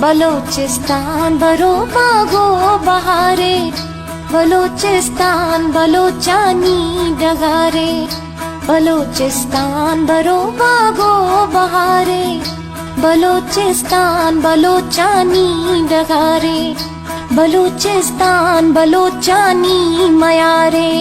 बलोचिस्तान बरो बागो बहारे, बलोचिस्तान बलोचानी डगारे, बलोचिस्तान बरो बागो बहारे, बलोचिस्तान बलोचानी डगारे, बलूचिस्तान बलोचानी मयारे।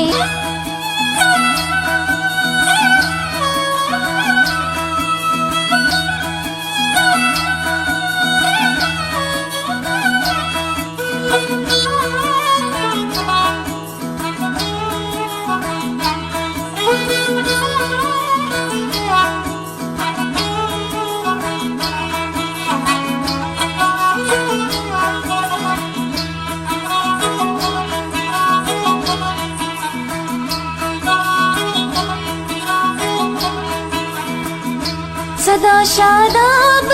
सदा शादाब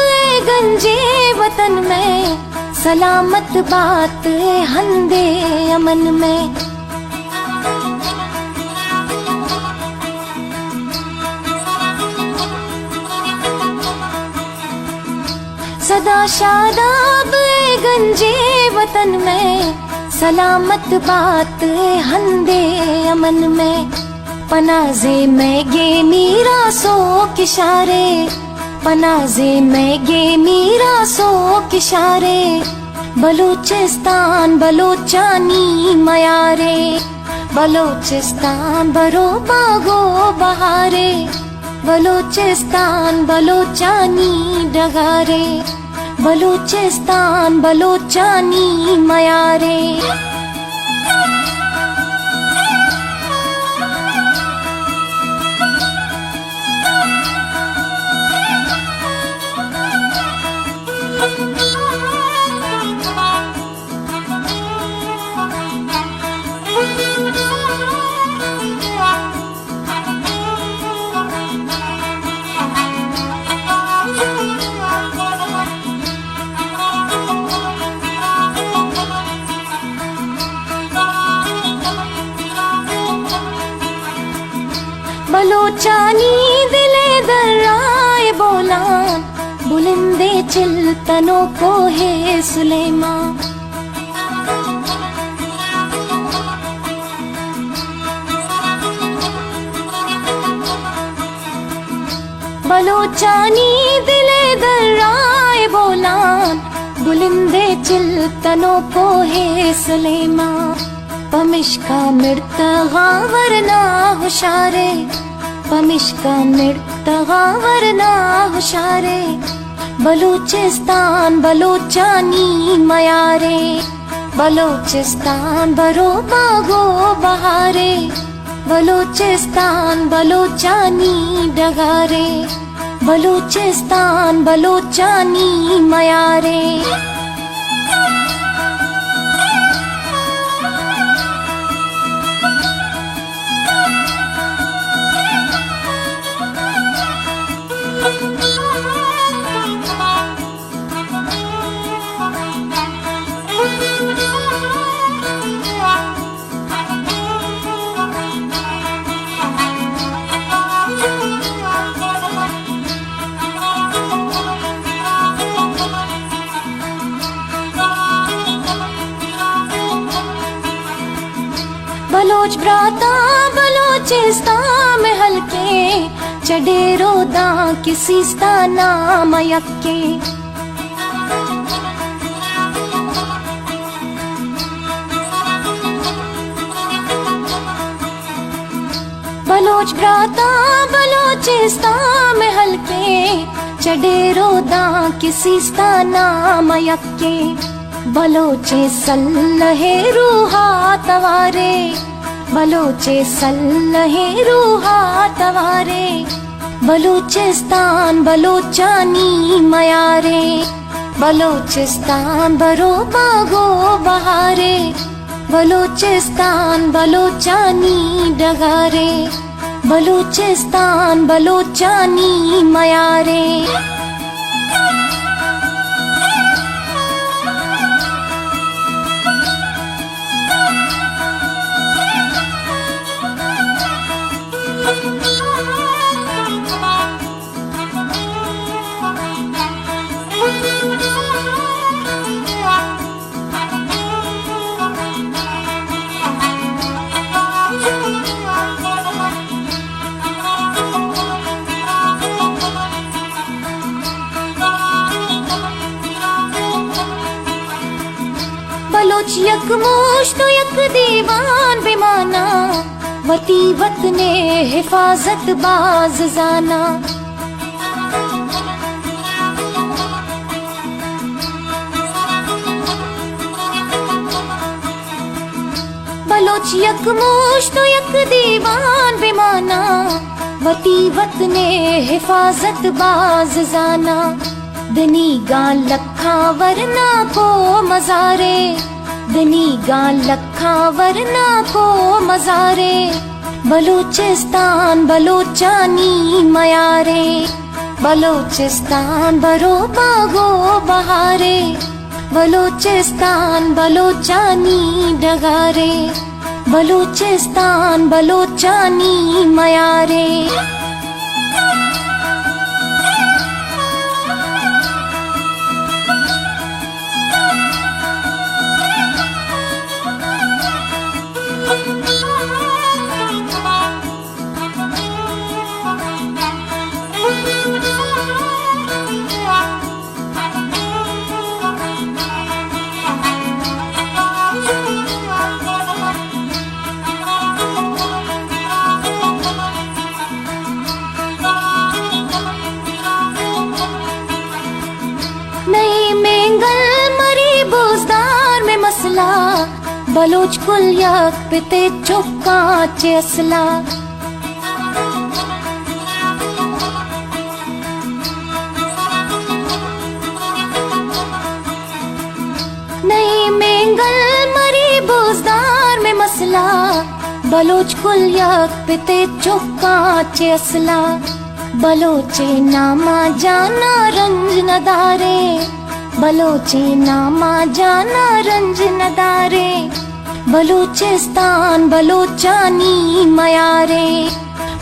गंजे वतन में, सलामत बात हंदे अमन में। सदा शादाब गंजे वतन में, सलामत बात हंदे अमन में। पनाज़े में गे मीरा सो किशारे, पनाज़े में गे मीरा सो किशारे, बलूचिस्तान बलोचानी मयारे, बलोचिस्तान बरो बागो बहारे, बलूचिस्तान बलोचानी डगारे, बलूचिस्तान बलोचानी मयारे। बलोचानी दिले दर्राए बोलान, बुलंदे चिल्तनों को है सुलेमान। बलोचानी दिले दर्राए बोलान, बुलंदे चिल्तनों को है सुलेमान। पमिश्का मिर्तगा वरना हुशारे, पमिश्का मिर्तगा वरना हुशारे, बलूचिस्तान बलोचानी मयारे, बलूचिस्तान बरो बागो बहारे, बलूचिस्तान बलोचानी डगारे, बलूचिस्तान बलोचानी मयारे। बलोच ब्राता बलोचिस्तान में हल्के, चढ़े रोदा किसी स्ताना मयक्के। बलोच ब्राता बलोचिस्तान में हल्के, चढ़े रोदा किसी स्ताना मयक्के। बलोचे सल्लहे रूहा तवारे, बलोचे सल्लहे रूहा तवारे, बलूचिस्तान बलोचानी मयारे, बलूचिस्तान बरो बागो बहारे, बलूचिस्तान बलोचानी डगारे, बलूचिस्तान बलोचानी मयारे। यक मुश्त यक दीवान बेमाना, वती वतने हिफाजत बाज जाना। बलोच यक मुश्त यक दीवान बेमाना, वती वतने हिफाजत बाज जाना। दनी गां लखा वरना को मजारे, दनी गां लखा वरना को मजारे। बलूचिस्तान बलोचानी मयारे, बलूचिस्तान बरो बागो बहारे। बलूचिस्तान बलोचानी डगारे, बलूचिस्तान बलोचानी मयारे। नई मेंगल मरी बुजदार में मसला, बलोच कुल यक पिते चुका चे असला। नई मेंगल मरी बुजदार में मसला, बलोच कुल यक पिते चुका चे असला। बलोचे नामा जाना रंज नदारे, बलोचे नामा जाना रंज नदारे। बलूचिस्तान बलोचानी मयारे,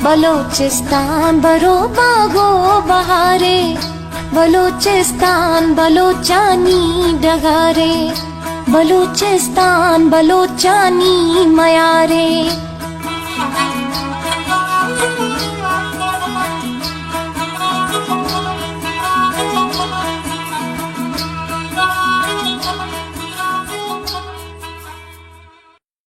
बलूचिस्तान बरो बागो बहारे। बलूचिस्तान बलोचानी डगारे, बलूचिस्तान बलोचानी मयारे।